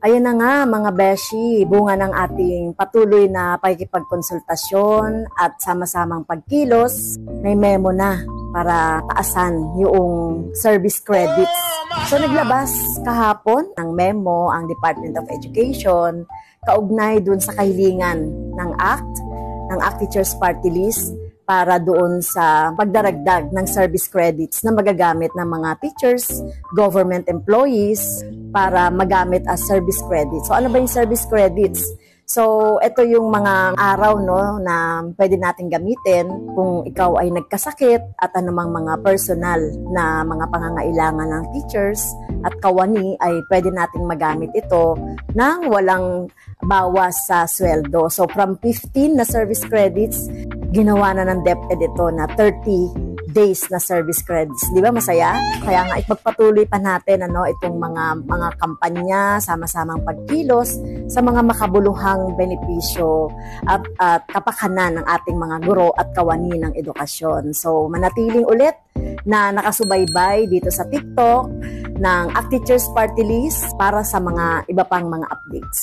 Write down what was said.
Ayan na nga mga beshi, bunga ng ating patuloy na pakikipagkonsultasyon at sama-samang pagkilos, may memo na para taasan yung service credits. So naglabas kahapon ng memo ang Department of Education kaugnay dun sa kahilingan ng ACT Teachers Party List para doon sa pagdaragdag ng service credits na magagamit ng mga teachers, government employees para magamit as service credits. So ano ba yung service credits? So ito yung mga araw na pwede natin gamitin kung ikaw ay nagkasakit at anumang mga personal na mga pangangailangan ng teachers at kawani ay pwede nating magamit ito nang walang bawas sa sweldo. So from 15 na service credits, ginawa na ng DepEd ito na 30 days na service credits. Di ba masaya? Kaya nga ipagpatuloy pa natin itong mga kampanya, sama-samang pagkilos sa mga makabuluhang benepisyo at kapakanan ng ating mga guro at kawani ng edukasyon. So manatiling ulit na nakasubaybay dito sa TikTok ng ACT Teachers Party List para sa mga iba pang mga updates.